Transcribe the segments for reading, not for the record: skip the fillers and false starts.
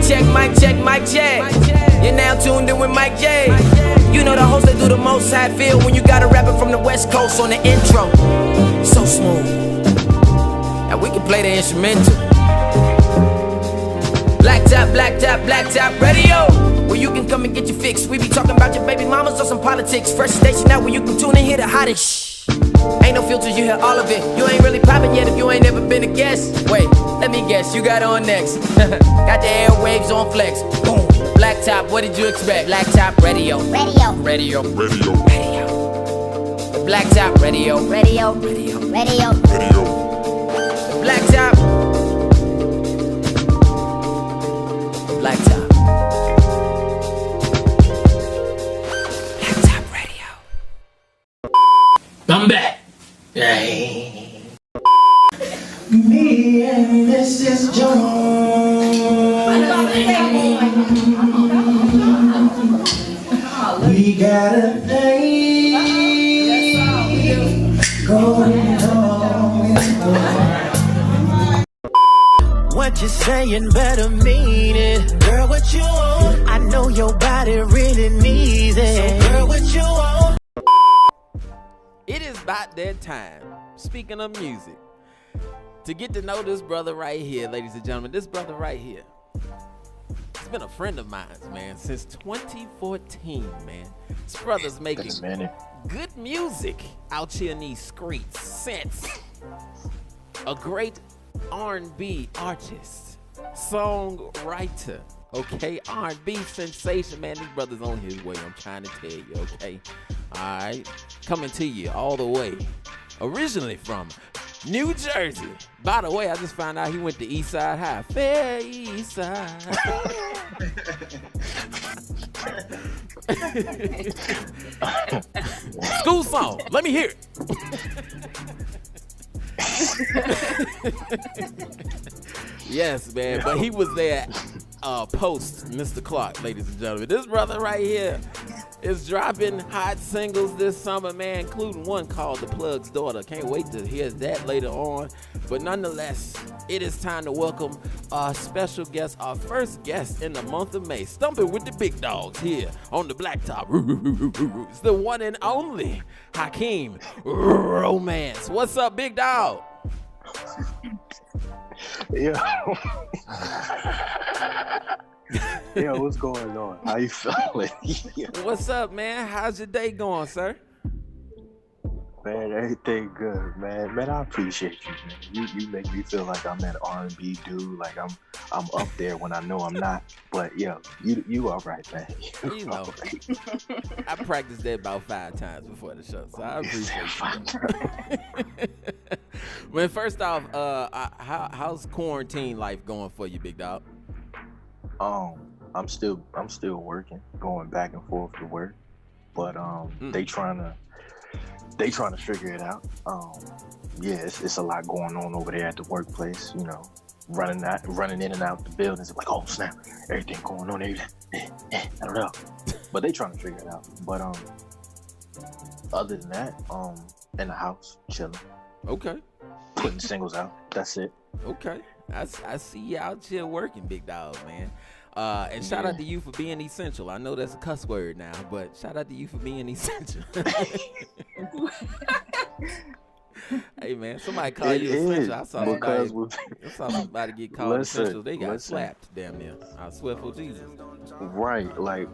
mic check, mic check. You're now tuned in with Mike J. You know the host that do the most. How it feel when you got a rapper from the West Coast on the intro. So smooth. Now we can play the instrumental. BlackTop radio, where you can come and get your fix. We be talking about your baby mamas or some politics. Fresh station out where you can tune and hear the hottest. Ain't no filters, you hear all of it. You ain't really poppin' yet if you ain't never been a guest. Wait, let me guess, you got on next. Got the airwaves on flex. Boom. BlackTop, what did you expect? BlackTop radio. BlackTop radio. BlackTop. BlackTop radio. I'm back. Me and Mrs. Jones, we got a thing going on. What you saying better mean it. Girl, what you want? I know your body really needs it. So girl, what you want? It is about that time, speaking of music, to get to know this brother right here, ladies and gentlemen. This brother right here, he's been a friend of mine, man, since 2014, man. This brother's making good music out here in these streets since. A great R&B artist, songwriter, okay, R&B sensation, man. These brothers on his way, I'm trying to tell you, okay? All right, coming to you all the way, originally from New Jersey. By the way, I just found out he went to East Side High, Fair East Side. School song, let me hear it. Yes, man, but he was there post Mr. Clark, ladies and gentlemen. This brother right here is dropping hot singles this summer, man, including one called The Plug's Daughter. Can't wait to hear that later on. But nonetheless, it is time to welcome our special guest, our first guest in the month of May, stumping with the big dogs here on the BlackTop. It's the one and only Hakeem Romance. What's up, big dog? Yo, what's going on? How you feeling? What's up, man? How's your day going, sir? Man, everything good, man. Man, I appreciate you, man. You make me feel like I'm that R&B dude, like I'm up there when I know I'm not. But yo, you all right, man. You know, I practiced that about 5 times before the show, so I appreciate you. Man, first off, how's quarantine life going for you, big dog? I'm still working, going back and forth to work, but they trying to figure it out. Yeah, it's a lot going on over there at the workplace. You know, running in and out the buildings. Like, oh snap, everything going on there. I don't know, but they trying to figure it out. But other than that, in the house chilling. Okay. Putting singles out. That's it. Okay. I see you out here working, big dog, man. And shout out to you for being essential. I know that's a cuss word now, but shout out to you for being essential. Hey, man, somebody call you essential. I saw somebody get called essential. They got slapped, damn near. I swear for Jesus. Right. Like,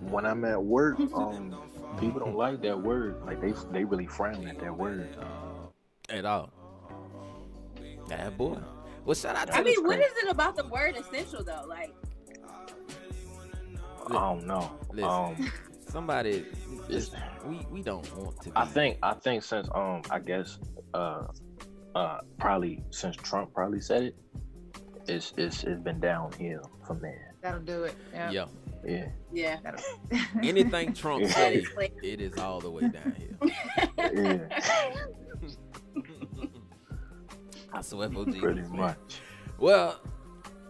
when I'm at work, people don't like that word. Like, they really frown at that word. At all. Yeah, boy. Well, shout out to I mean, what is it about the word essential, though? Like, I don't know. Listen, somebody, we don't want to be. I think since I guess probably since Trump probably said it, it's been downhill from there. that'll do it. Yeah. Yeah. Anything Trump says, it is all the way downhill. Yeah. I swear for Jesus. Pretty much. Well,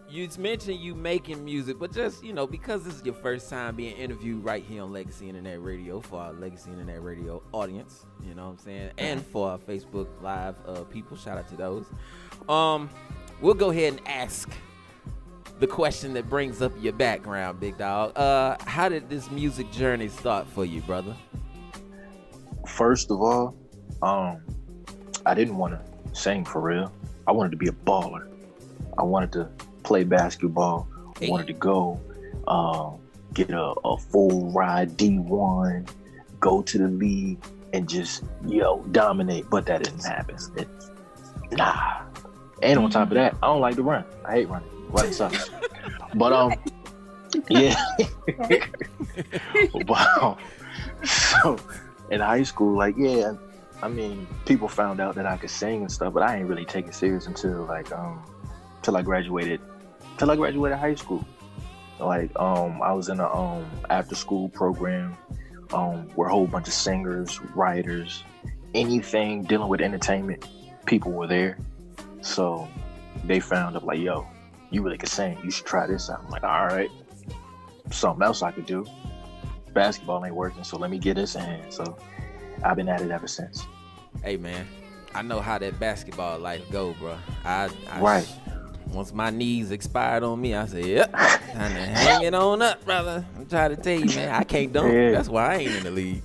you mentioned you making music, but just, you know, because this is your first time being interviewed right here on Legacy Internet Radio for our Legacy Internet Radio audience, you know what I'm saying? And for our Facebook Live people, shout out to those. We'll go ahead and ask the question that brings up your background, big dog. How did this music journey start for you, brother? First of all, I didn't want to sing for real. I wanted to be a baller. I wanted to play basketball. I wanted to go get a full ride D1, go to the league, and just, dominate. But that didn't happen. Nah. And on top of that, I don't like to run. I hate running. Running sucks. But yeah. Wow. So in high school, like, yeah, I mean, people found out that I could sing and stuff, but I ain't really take it serious until till I graduated high school. Like, I was in a after school program where a whole bunch of singers, writers, anything dealing with entertainment, people were there. So they found out, like, yo, you really could sing. You should try this out. I'm like, all right, something else I could do. Basketball ain't working, so let me get this in. So I've been at it ever since. Hey, man, I know how that basketball life go, bro. Right. Once my knees expired on me, I said, yep, time to hang it on up, brother. I'm trying to tell you, man, I can't dunk. Yeah. That's why I ain't in the league.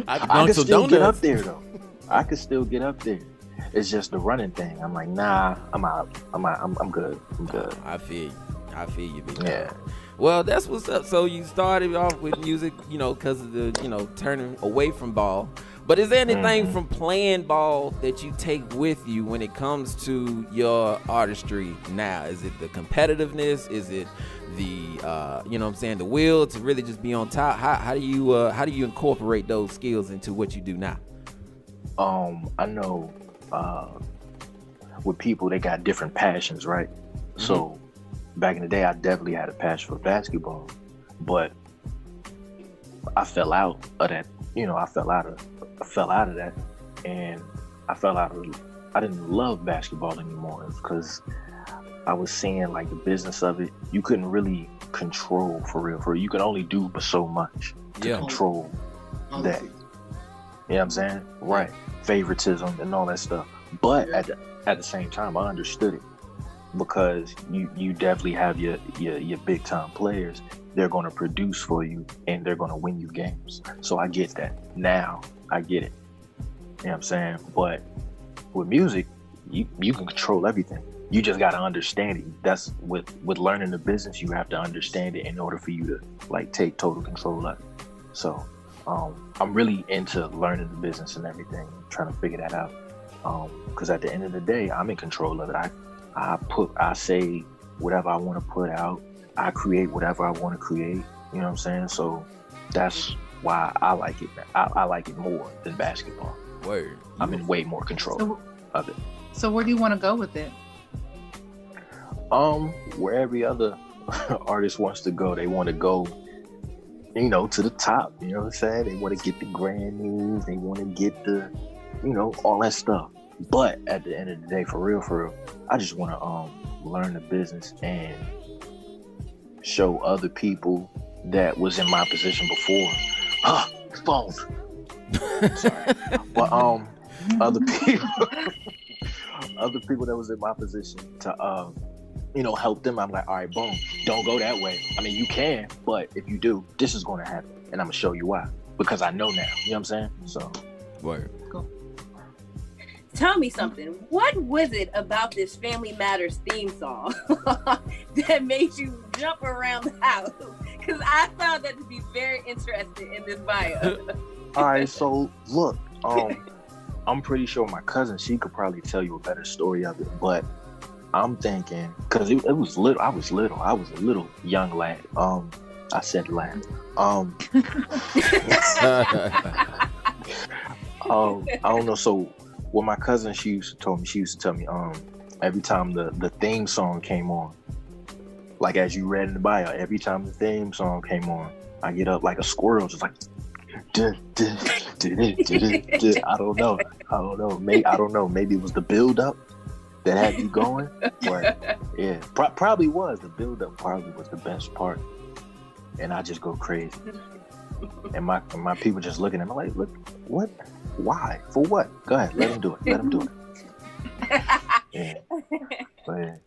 I can still get up there, though. I could still get up there. It's just the running thing. I'm like, nah, I'm out. I'm good. I feel you, big Yeah. dog. Well, that's what's up. So you started off with music, because of the, turning away from ball. But is there anything from playing ball that you take with you when it comes to your artistry now? Is it the competitiveness? Is it the, the will to really just be on top? How do you incorporate those skills into what you do now? I know with people, they got different passions, right? Mm-hmm. So back in the day, I definitely had a passion for basketball, but I fell out of that. I fell out of that, and I didn't love basketball anymore because I was seeing, like, the business of it. You couldn't really control for real. You could only do but so much to control that. You know what I'm saying? Right. Favoritism and all that stuff. But at the same time, I understood it, because you definitely have your big time players. They're going to produce for you and they're going to win you games. So I get that. Now I get it. You know what I'm saying? But with music, you can control everything. You just got to understand it. That's with learning the business, you have to understand it in order for you to, like, take total control of it. So I'm really into learning the business and everything, trying to figure that out. Because at the end of the day, I'm in control of it. I say whatever I want to put out. I create whatever I want to create. You know what I'm saying? So that's why I like it. I like it more than basketball. Word. I'm in way more control of it. So where do you want to go with it? Where every other artist wants to go. They want to go, to the top. You know what I'm saying? They want to get the Grammys. They want to get the, all that stuff. But at the end of the day, for real, I just want to learn the business and show other people that was in my position before. Phone. Sorry. But other people that was in my position to help them. I'm like, all right, boom, don't go that way. I mean, you can, but if you do, this is going to happen, and I'm gonna show you why, because I know now. You know what I'm saying? So, word. Cool. Tell me something. What was it about this Family Matters theme song that made you jump around the house? Because I found that to be very interesting in this bio. All right, so look, I'm pretty sure my cousin, she could probably tell you a better story of it, but I'm thinking, because it was little. I was a little young lad. I said lad. I don't know. So, well, my cousin, she used to tell me, every time the theme song came on, like as you read in the bio, every time the theme song came on, I get up like a squirrel, just like, I don't know. Maybe it was the build up that had you going. But yeah, probably was. The build up probably was the best part. And I just go crazy. And my people just looking at me like, look, what? Why? For what? Go ahead, let him do it. Yeah. But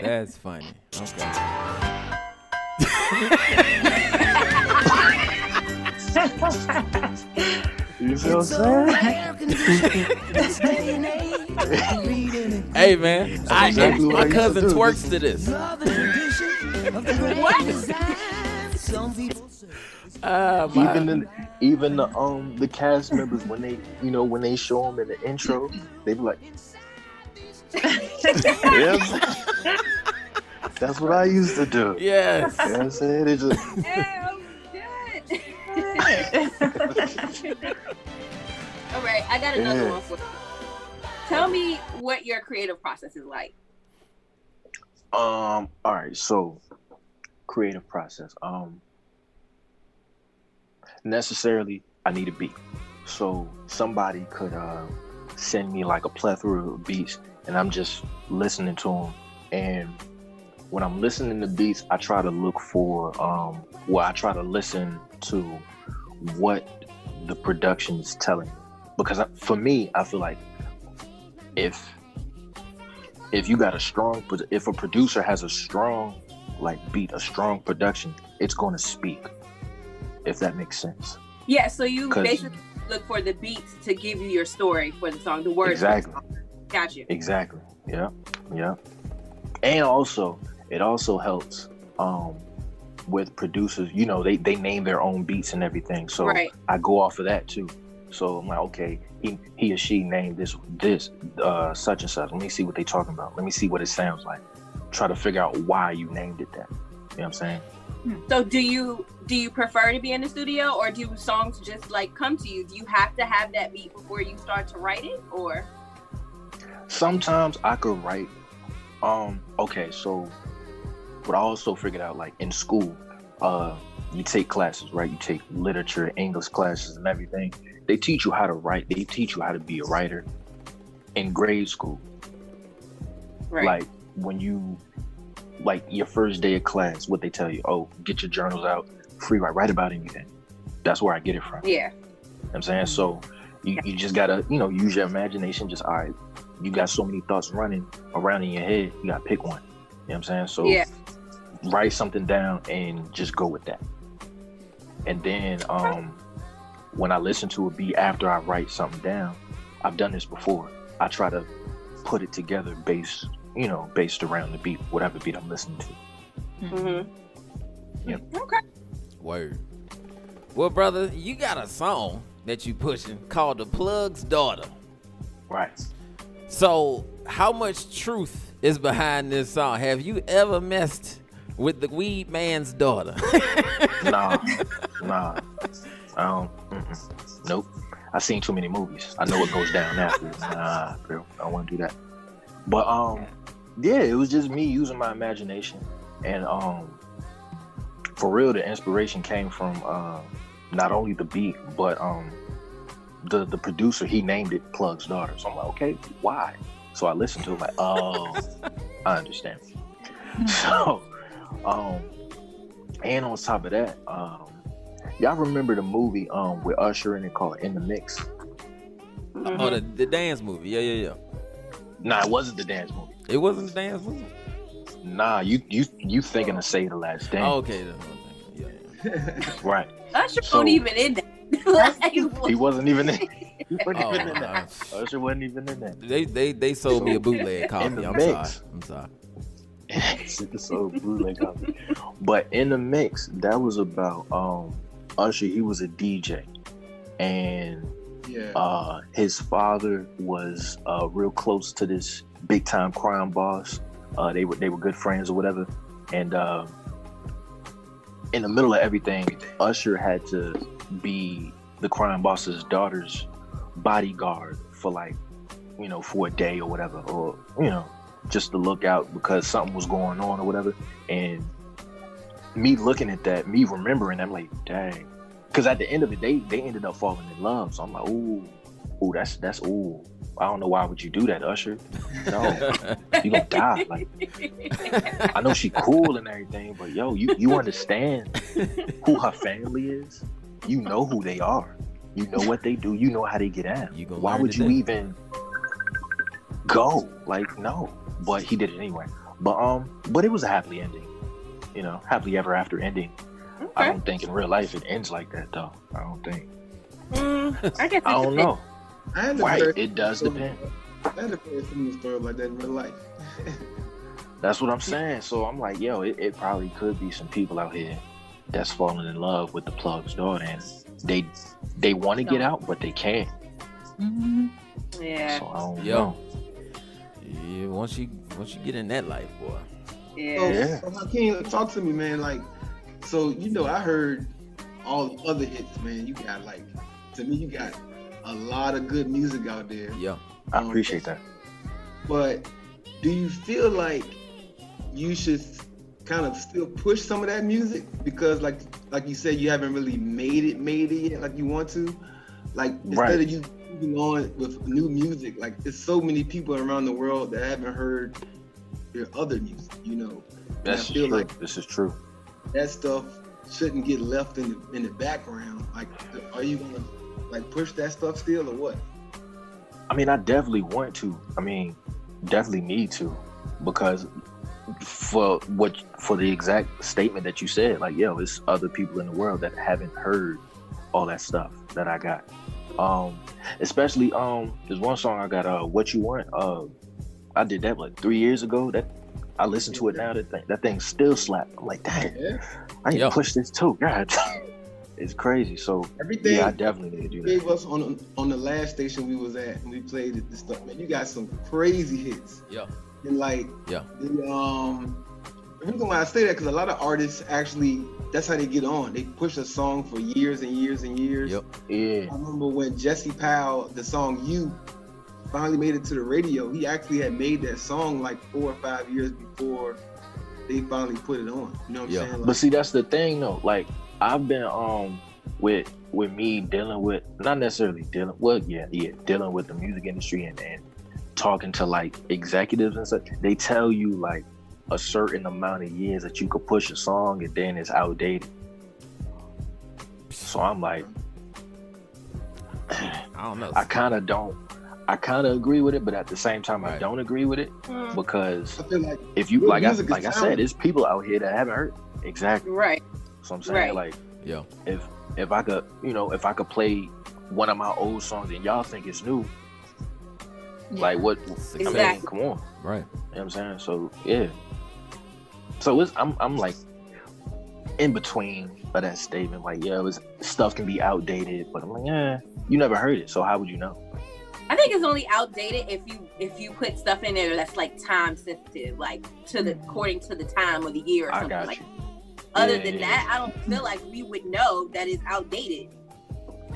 That's funny. Okay. You feel what Hey man, exactly what I my used to cousin do. twerks to this. Even the cast members when they show them in the intro, they be like, yeah. That's what I used to do. Yes. You know what I'm saying? It just All right, I got another one for you. Tell me what your creative process is like. all right, so creative process. Necessarily I need a beat. So somebody could send me like a plethora of beats and I'm just listening to them. And when I'm listening to beats, I try to look for I try to listen to what the production is telling me. Because for me, I feel like if you got if a producer has a strong beat, a strong production, it's going to speak, if that makes sense. Yeah, so you basically look for the beats to give you your story for the song, the words. Exactly. For the song. Got you. Exactly. Yeah. And also, it also helps with producers. They name their own beats and everything, so right. I go off of that too. So I'm like, okay, he or she named this such and such. Let me see what they talking about. Let me see what it sounds like. Try to figure out why you named it that. You know what I'm saying? So do you prefer to be in the studio, or do songs just come to you? Do you have to have that beat before you start to write it, or? Sometimes I could write. Okay, so what I also figured out, in school, you take classes, right? You take literature, English classes, and everything. They teach you how to write. They teach you how to be a writer in grade school. Right. When you, your first day of class, what they tell you, get your journals out, free write about anything. That's where I get it from. Yeah. You know what I'm saying? So you just gotta, use your imagination. Just, all right, you got so many thoughts running around in your head, you gotta pick one. You know what I'm saying? So write something down and just go with that. And then when I listen to a beat after I write something down, I've done this before. I try to put it together based around the beat, whatever beat I'm listening to. Mm-hmm. Yep. Okay. Word. Well, brother, you got a song that you pushing called The Plug's Daughter. Right. So how much truth is behind this song? Have you ever messed with the weed man's daughter? Nah. Nope. I've seen too many movies. I know what goes down after. Nah, bro, I don't want to do that. But it was just me using my imagination, and for real, the inspiration came from not only the beat, but the producer. He named it Plug's Daughter. So I'm like, okay, why? So I listened to it, I understand. So, and on top of that, y'all remember the movie with Usher in it called In the Mix? Mm-hmm. Oh, the dance movie. Yeah. Nah, it wasn't the dance movie. It wasn't the dance movie? Nah, you thinking of Say the Last Dance. Oh, okay. Yeah. Right. Usher wasn't even in that. He wasn't even in. He wasn't Oh, even in that. Usher wasn't even in that. They sold me a bootleg copy. In the I'm mix. sorry. So bootleg copy. But In the Mix, that was about Usher. He was a DJ, and his father was real close to this big time crime boss. They were good friends or whatever, and in the middle of everything, Usher had to be the crime boss's daughter's bodyguard for for a day or whatever, or just to look out because something was going on or whatever. And me looking at that, me remembering, I'm like, dang, because at the end of the day, they ended up falling in love. So I'm like, ooh, that's ooh. I don't know, why would you do that, Usher? No, you gonna die. I know she cool and everything, but yo, you understand who her family is. You know who they are. You know what they do. You know how they get at. Why would you even go? No, but he did it anyway. But it was a happily ending, you know, happily ever after ending. Okay. I don't think in real life it ends like that though. I don't think. I guess I don't know. I had Right, heard it does depend. I had a similar story like that in real life. That's what I'm saying. So I'm like, yo, it probably could be some people out here that's falling in love with the plug's daughter, and they want to get out, but they can't. Mm-hmm. Yeah. So I don't Yo. know. Yeah, once you get in that life, boy. Yeah. So Hakeem, talk to me, man. Like, so you know, I heard all the other hits, man. You got to me, you got a lot of good music out there. Yeah. I appreciate that. But do you feel like you should kind of still push some of that music because, like you said, you haven't really made it yet, like you want to? Like instead of you moving on with new music, like there's so many people around the world that haven't heard your other music, you know. That's true. Like this is true. That stuff shouldn't get left in the background. Like, are you gonna like push that stuff still or what? I mean, I definitely want to. I mean, definitely need to, because for the exact statement that you said, like, yo, it's other people in the world that haven't heard all that stuff that I got. Especially there's one song I got, What You Want. I did that like 3 years ago. That I listen to it now. That thing still slap. I'm like, dang, I need to push this too. God, it's crazy. So everything, yeah, I definitely need to do that. Gave us on the last station we was at and we played this stuff. Man, you got some crazy hits. Yeah. And like, the reason why I say that, because a lot of artists actually, that's how they get on. They push a song for years and years and years. Yep. Yeah. I remember when Jesse Powell, the song "You," finally made it to the radio. He actually had made that song like 4 or 5 years before they finally put it on. You know what I'm saying? Like, but see, that's the thing though. Like, I've been with me dealing with, not necessarily dealing with the music industry and talking to like executives and such. They tell you like a certain amount of years that you could push a song and then it's outdated. So I'm like, I don't know. I kind of agree with it, but at the same time, I don't agree with it, because I feel like if you like I said, there's people out here that haven't heard exactly. Right. So I'm saying like, if I could, if I could play one of my old songs and y'all think it's new, like what? Exactly. I mean, come on, Right. You know what I'm saying? So yeah. So I'm like in between of that statement, like, yeah, stuff can be outdated, but I'm like, yeah, you never heard it, so how would you know? I think it's only outdated if you put stuff in there that's like time sensitive, like according to the time of the year or something like that. Other than that, I don't feel like we would know that it's outdated.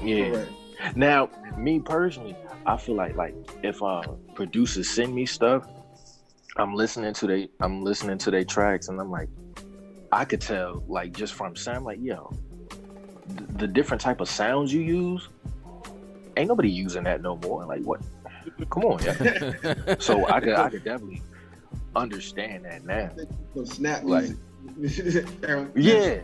Yeah. Correct. Now, me personally, I feel like if producers send me stuff, I'm listening to their tracks, and I'm like, I could tell, like, just from sound, like, yo, the different type of sounds you use, ain't nobody using that no more. Like, what? Come on, yeah. So I could definitely understand that now. Some snap Like, music. yeah,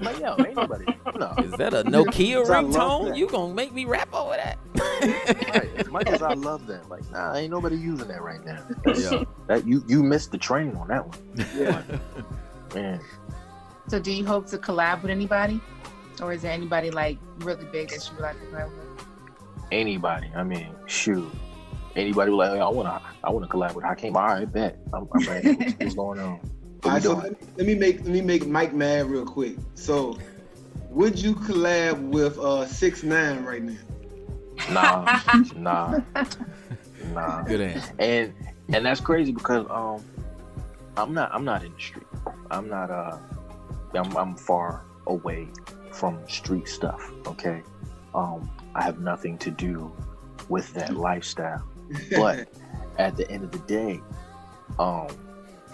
like, yo, ain't nobody. No. Is that a Nokia I love ringtone? that. You gonna make me rap over that? Right. As much as I love that, like, nah, ain't nobody using that right now. That you missed the train on that one. Yeah. Man. So do you hope to collab with anybody? Or is there anybody like really big that you would like to collab with? Anybody. I mean, shoot. Anybody like, I wanna collab with Hakeem. All right, bet. I'm ready. What's going on? All right, so let me make Mike mad real quick. So, would you collab with 6ix9ine right now? Nah. Good answer. And that's crazy because I'm not in the street. I'm far away from street stuff. Okay, I have nothing to do with that lifestyle. But at the end of the day,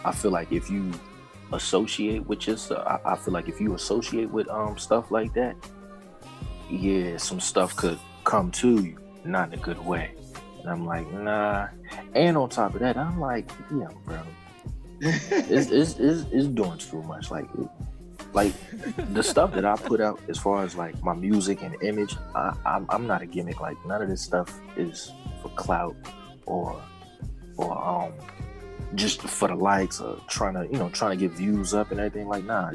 I feel like if you associate with yourself, I feel like if you associate with stuff like that, yeah, some stuff could come to you, not in a good way. And I'm like, nah. And on top of that, I'm like, yeah, bro, it's doing too much. Like the stuff that I put out as far as like my music and image, I'm not a gimmick. Like, none of this stuff is for clout or just for the likes or trying to get views up and everything. Like, nah,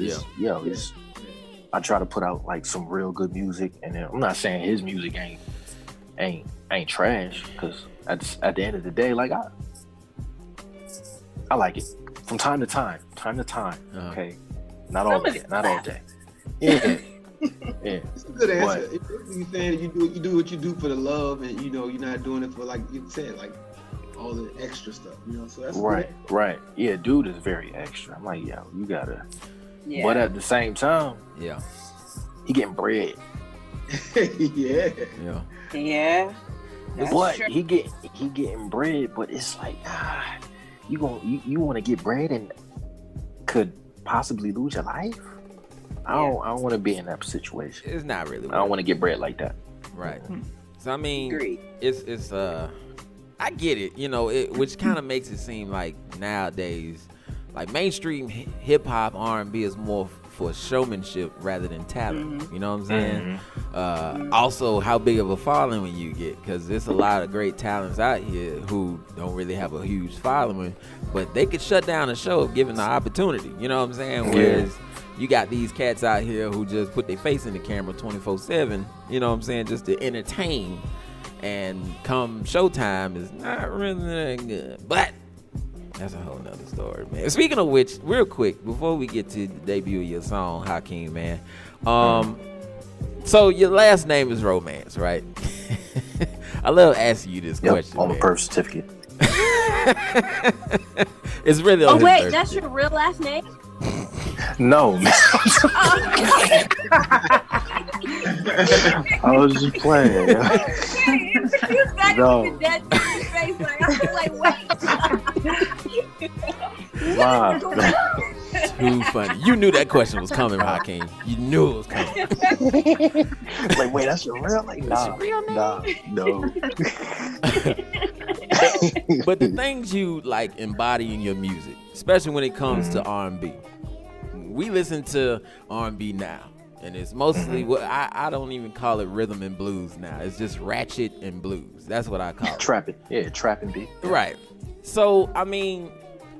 I try to put out like some real good music, and then I'm not saying his music ain't trash, because at the end of the day, like I like it from time to time. Okay, not all day. Yeah. Yeah. It's a good answer. You're saying you do what you do for the love, and you're not doing it for, like you said, like all the extra stuff. So that's right. good. Right. Yeah, dude is very extra. I'm like, yo, you gotta. Yeah. But at the same time, Yeah. he getting bread. Yeah. Yeah. Yeah. That's But true. he getting bread, but it's like, you want to get bread and could possibly lose your life. I don't want to be in that situation. It's not really. I don't want to get bread like that. Right. So I mean, Agreed. it's I get it, which kind of makes it seem like nowadays, like mainstream hip hop R&B is more for showmanship rather than talent. You know what I'm saying? Also, how big of a following you get, because there's a lot of great talents out here who don't really have a huge following, but they could shut down a show if given the opportunity. You know what I'm saying? Whereas you got these cats out here who just put their face in the camera 24/7. You know what I'm saying? Just to entertain. And come showtime is not really that good. But that's a whole nother story, man. Speaking of which, real quick, before we get to the debut of your song, Hakeem, man. So your last name is Romance, right? I love asking you this question. On the man. birth certificate. It's really on Oh his wait, birth that's certificate. your real last name? No, man. I was just playing. You got No. with that face, like, I was like, wait. Wow. Too funny. You knew that question was coming, Hakeem. You knew it was coming. Like, wait, that's your real? Like, nah, no. But the things you like embody in your music, especially when it comes to R&B. We listen to R&B now, and it's mostly what I don't even call it rhythm and blues now. It's just ratchet and blues. That's what I call it. Trapping. Yeah, trapping beat. Right. So, I mean,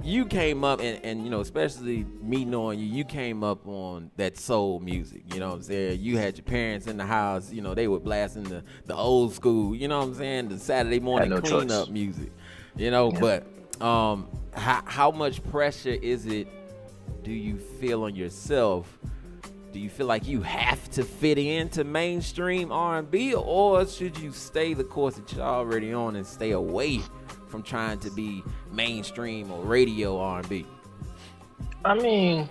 you came up, and especially me knowing you came up on that soul music. You know what I'm saying? You had your parents in the house. They were blasting the old school, you know what I'm saying? The Saturday morning cleanup music. But how much pressure is it, do you feel on yourself? Do you feel like you have to fit into mainstream R&B, or should you stay the course that you're already on and stay away from trying to be mainstream or radio R&B? I mean,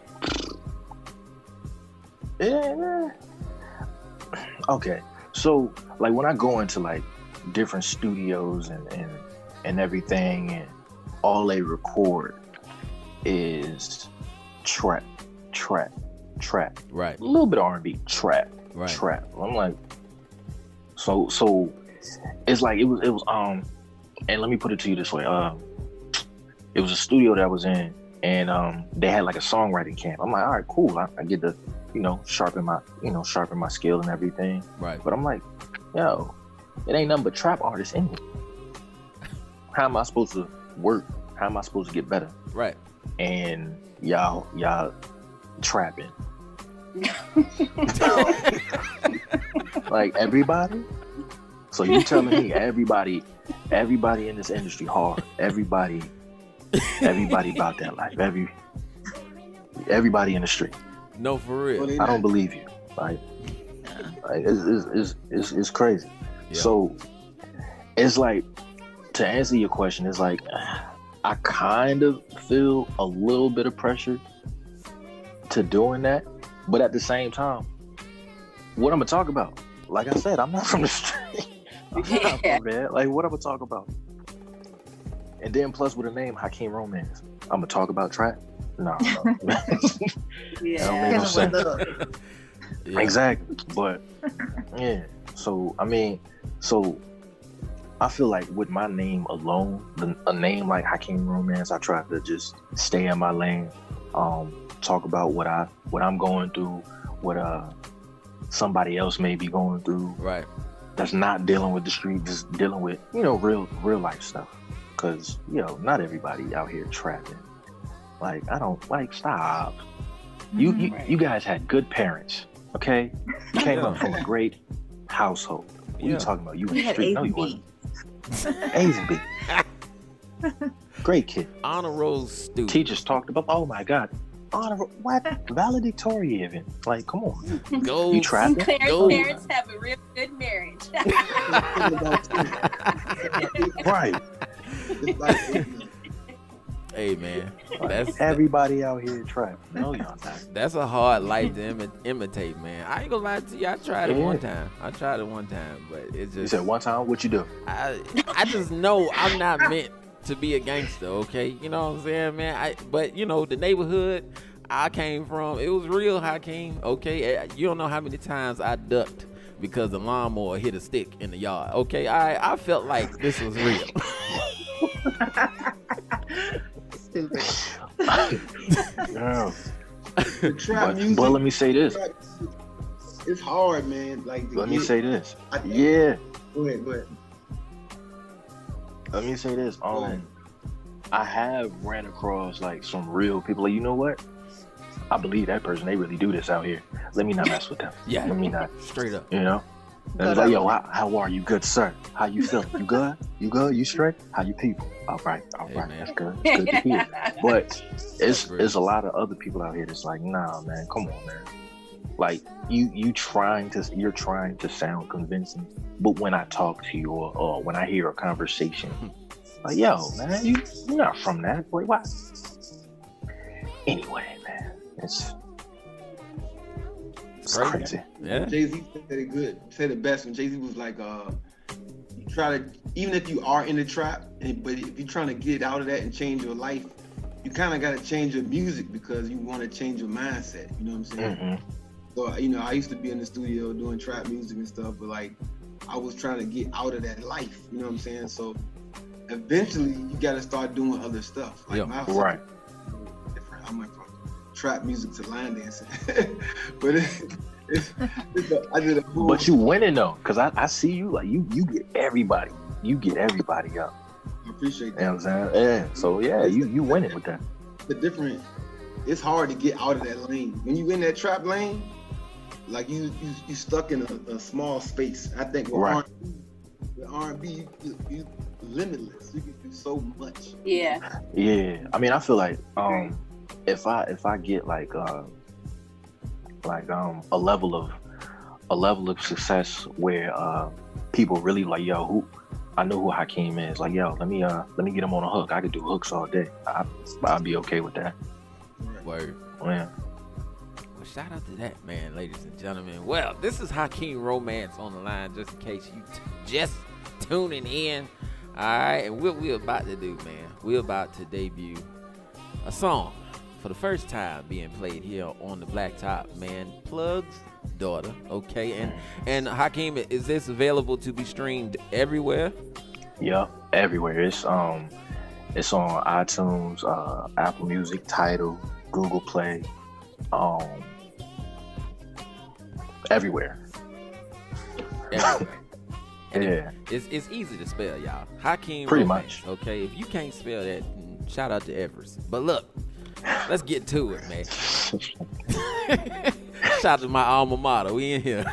yeah. Okay, so like when I go into like different studios and everything, and all they record is trap. Right. A little bit of R&B, trap. I'm like, so it's like it was and let me put it to you this way. It was a studio that I was in, and they had like a songwriting camp. I'm like, all right, cool. I get to, sharpen my skill and everything. Right. But I'm like, yo, it ain't nothing but trap artists in here. How am I supposed to work? How am I supposed to get better? Right. And y'all trapping. Like everybody? So you telling me everybody in this industry hard. Everybody about that life. Everybody in the street. No, for real. I don't believe you. Like it's crazy. Yeah. So it's like, to answer your question, it's like I kind of feel a little bit of pressure to doing that, but at the same time, what I'm gonna talk about? Like I said, I'm not from the street. I'm not from there. Like, what I'm gonna talk about? And then plus with a name, Hakeem Romance, I'm gonna talk about trap? No. That don't make no sense. Yeah. Exactly. But yeah. So I feel like with my name alone, a name like Hakeem Romance, I try to just stay in my lane. Talk about what I'm going through, what somebody else may be going through. Right. That's not dealing with the street, just dealing with real life stuff. because not everybody out here trapping. Like, I don't like, stop. You guys had good parents, okay? You came up from a great household. What are you talking about? You in the street? No, you wasn't. A's and B. Great kid. Honor roll student. Teachers talked about, oh my God, what? Valedictorian. Like, come on. Go. You trapping? Parents have a real good marriage. Right. Hey man, that's everybody out here trapping. No, y'all not. That's a hard life to imitate, man. I ain't gonna lie to you. I tried it one time. But it just. You said one time? What you do? I just know I'm not meant to be a gangster. Okay, you know what I'm saying, man. But the neighborhood I came from, it was real, Hakeem. Okay, you don't know how many times I ducked because the lawnmower hit a stick in the yard. Okay, I felt like this was real. Stupid. The trap music. But let me say this. It's hard, man. Like, let me say this. Go ahead. Let me say this. I have ran across like some real people. Like, you know what? I believe that person. They really do this out here. Let me not mess with them. Yeah. Let me not. Straight up. And it's like, yo, how are you, good sir? How you feeling? You good? You good? You straight? How you people? All right. Hey, That's good. It's good to hear. But it's a lot of other people out here that's like, nah, man, come on, man. Like you're trying to sound convincing, but when I talk to you or when I hear a conversation, like, yo, man, you're not from that. Wait, what? Anyway, man, it's crazy. Yeah. Jay-Z said it good. Said it best when Jay-Z was like, you try to, even if you are in the trap, but if you're trying to get out of that and change your life, you kind of got to change your music because you want to change your mindset. You know what I'm saying? Mm-hmm. So, I used to be in the studio doing trap music and stuff, but like, I was trying to get out of that life. You know what I'm saying? So, eventually, you got to start doing other stuff. Like, my right. Different. I went from trap music to line dancing, but I did a whole. But you winning though, because I see you like you get everybody. You get everybody up. I appreciate that. You know what I'm saying? Yeah. So yeah, you winning with that. It's hard to get out of that lane. When you in that trap lane, like you stuck in a small space. I think with R&B, you limitless. You can do so much. Yeah. Yeah. I mean, I feel like if I get like a level of success where people really like, yo, I know who Hakeem is. Like, yo, let me get him on a hook. I could do hooks all day. I'll be okay with that. Word. Yeah. Well, shout out to that, man, ladies and gentlemen. Well, this is Hakeem Romance on the line, just in case you just tuning in. All right, and what we're about to do, man, we're about to debut a song for the first time being played here on the BlackTop, man. Plug's Daughter, okay? And Hakeem, is this available to be streamed everywhere? Yeah, everywhere. It's on iTunes, Apple Music, Tidal, Google Play, everywhere. Yeah. It's easy to spell, y'all. Hakeem Pretty Romance, much. Okay, if you can't spell that, shout out to Everest. But look, let's get to it, man. Shout out to my alma mater. We in here.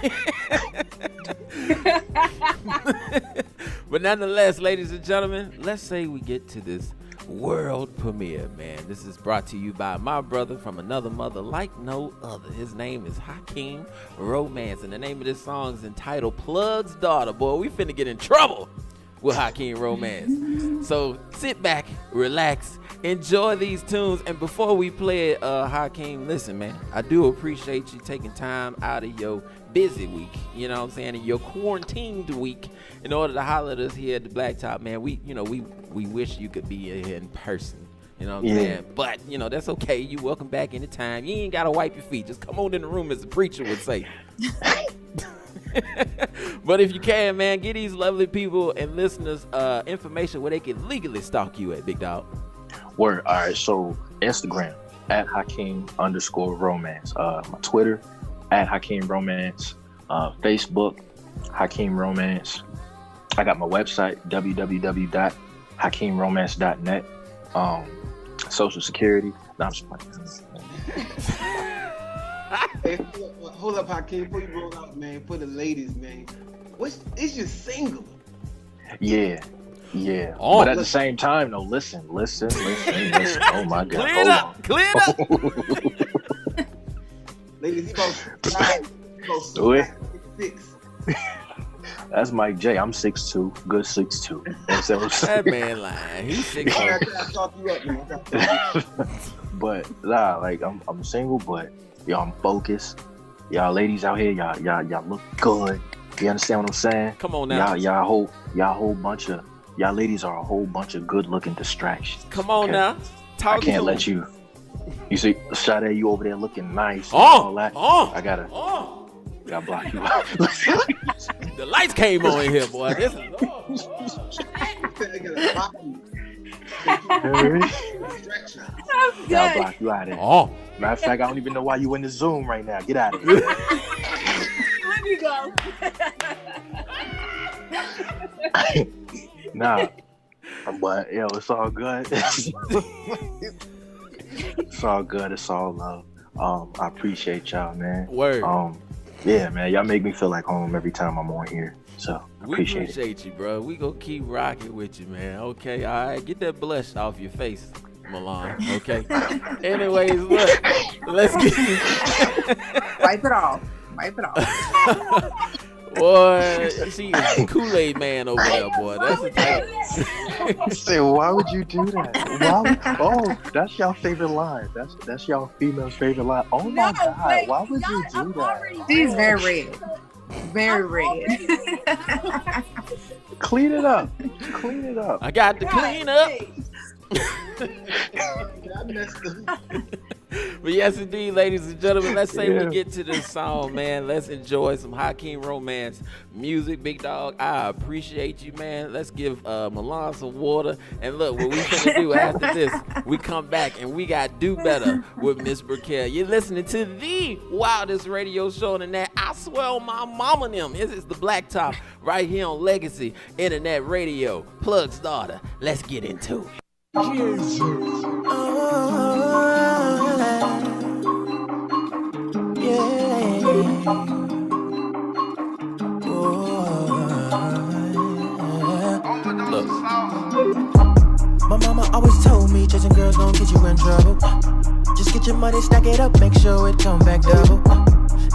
But nonetheless, ladies and gentlemen, let's say we get to this world premiere, man. This is brought to you by my brother from another mother like no other. His name is Hakeem Romance, and the name of this song is entitled Plug's Daughter. Boy, we finna get in trouble with Hakeem Romance. So sit back, relax, enjoy these tunes. And before we play it, Hakeem, listen, man, I do appreciate you taking time out of your busy week, you know what I'm saying, in your quarantined week in order to holler at us here at the BlackTop, man. We wish you could be here in person. You know what I'm saying? But, that's okay. You welcome back anytime. You ain't got to wipe your feet. Just come on in the room, as the preacher would say. But if you can, man, get these lovely people and listeners information where they can legally stalk you at, big dog. Word. All right. So Instagram at Hakeem_Romance. My Twitter at Hakeem Romance. Facebook Hakeem Romance. I got my website HakeemRomance.net. Social Security. No, I'm just playing. Hey, hold up, Hakeem, before you roll out, man, for the ladies, man. Is you single? Yeah. Oh. But at the same time, though, listen. Oh my God. Clear it up. Ladies, he about Do it. 6'6". That's Mike J. I'm 6'2", good 6'2". That man lying. He's 6'2". I gotta talk you up, man. But nah, like I'm single, but y'all, I'm focused. Y'all ladies out here, y'all look good. You understand what I'm saying? Come on now. Y'all ladies are a whole bunch of good looking distractions. Come on now. I can't let you. You see, Sade, you over there looking nice. And Oh, all that. oh, I gotta block you out. The lights came on in here, boy. This is. I'll block you out of here. Oh. Matter of fact, I don't even know why you in the Zoom right now. Get out of here. Let me go. Nah, but yo, it's all good. It's all good. It's all love. I appreciate y'all, man. Word. Yeah, man, y'all make me feel like home every time I'm on here. So I We appreciate you, bro. We gonna keep rocking with you, man. Okay, all right. Get that blush off your face, Milan. Okay. Anyways, look, let's get. Wipe it off. Boy, she is the Kool-Aid man over there, boy. That's the type. Say, why would you do that? Oh, that's y'all favorite line. That's y'all female's favorite line. Oh my God, wait, why would you y'all, do I'm already that? She's very red. Very red. Clean it up. I got to clean up. But yes, indeed, ladies and gentlemen, let's say we get to this song, man. Let's enjoy some Hakeem Romance music, big dog. I appreciate you, man. Let's give Milan some water. And look, what we gonna do after this, we come back and we got Do Better with Miss Burkell. You're listening to the wildest radio show on the net. I swear on my mama and them. This is the BlackTop right here on Legacy Internet Radio. Plug's daughter. Let's get into it. My mama always told me chasing girls gon' get you in trouble. Just get your money, stack it up, make sure it come back double.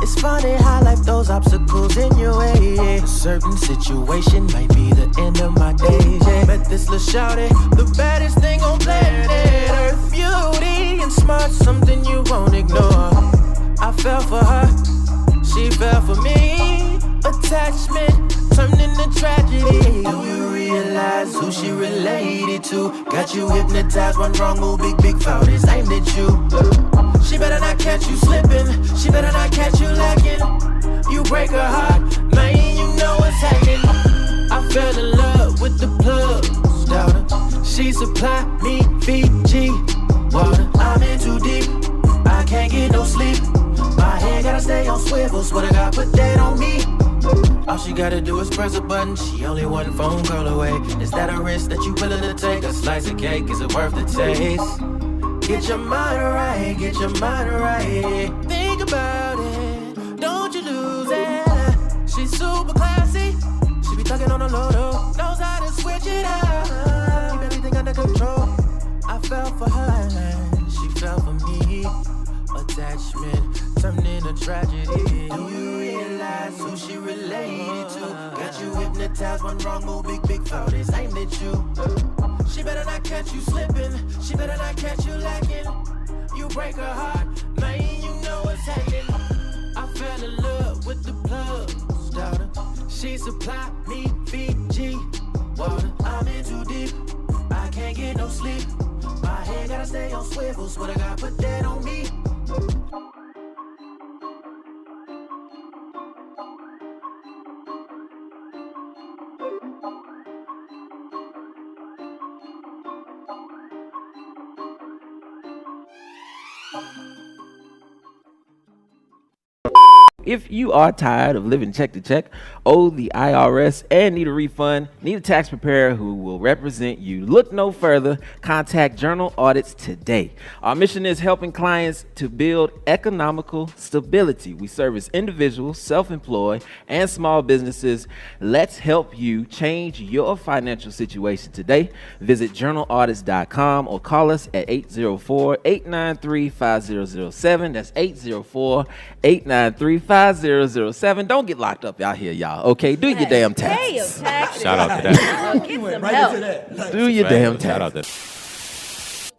It's funny how life throws obstacles in your way. A certain situation might be the end of my days. Yeah. Met this little shawty, the baddest thing on planet Earth. Beauty and smart, something you won't ignore. I fell for her, she fell for me. Attachment turned into tragedy. Do you realize who she related to? Got you hypnotized, one wrong move, big fault is aimed at you. She better not catch you slipping, she better not catch you lacking. You break her heart, man, you know what's happening. I fell in love with the plug, daughter. She supply me Fiji water. I'm in too deep, I can't get no sleep. My head gotta stay on swivels, what I got put that on me. All she gotta do is press a button, she only one phone call away. Is that a risk that you willing to take? A slice of cake, is it worth the taste? Get your mind right, get your mind right. Think about it, don't you lose it. She's super classy, she be talking on the low, knows how to switch it up. Keep everything under control. I fell for her, she fell for me. Attachment turned into tragedy. Do you realize who she related to? Got you hypnotized, one wrong move, big fault is aimed at you. She better not catch you slipping, she better not catch you lacking. You break her heart, man, you know what's happening. I fell in love with the plug, daughter. She supply me Fiji water. I'm in too deep, I can't get no sleep. My head gotta stay on swivels, what I got put that on me. If you are tired of living check to check, owe the IRS, and need a refund, need a tax preparer who will represent you, look no further. Contact Journal Audits today. Our mission is helping clients to build economical stability. We service individuals, self-employed, and small businesses. Let's help you change your financial situation today. Visit journalaudits.com or call us at 804-893-5007. That's 804-893-5007. 5007. Don't get locked up out here, y'all. Okay, do your damn taxes. Pay your taxes. Shout out to that. Get some help. Do your damn Shout out taxes. to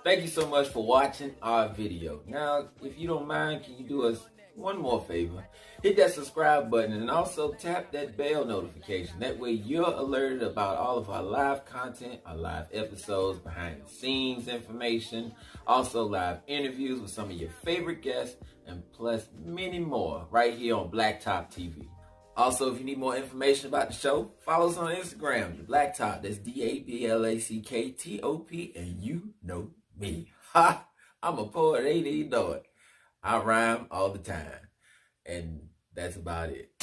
Thank you so much for watching our video. Now, if you don't mind, can you do us one more favor? Hit that subscribe button and also tap that bell notification. That way you're alerted about all of our live content, our live episodes, behind the scenes information, also live interviews with some of your favorite guests, and plus many more right here on BlackTop TV. Also, if you need more information about the show, follow us on Instagram, BlackTop. That's DABLACKTOP, and you know me. Ha! I'm a poet, ain't even know it. I rhyme all the time, and that's about it.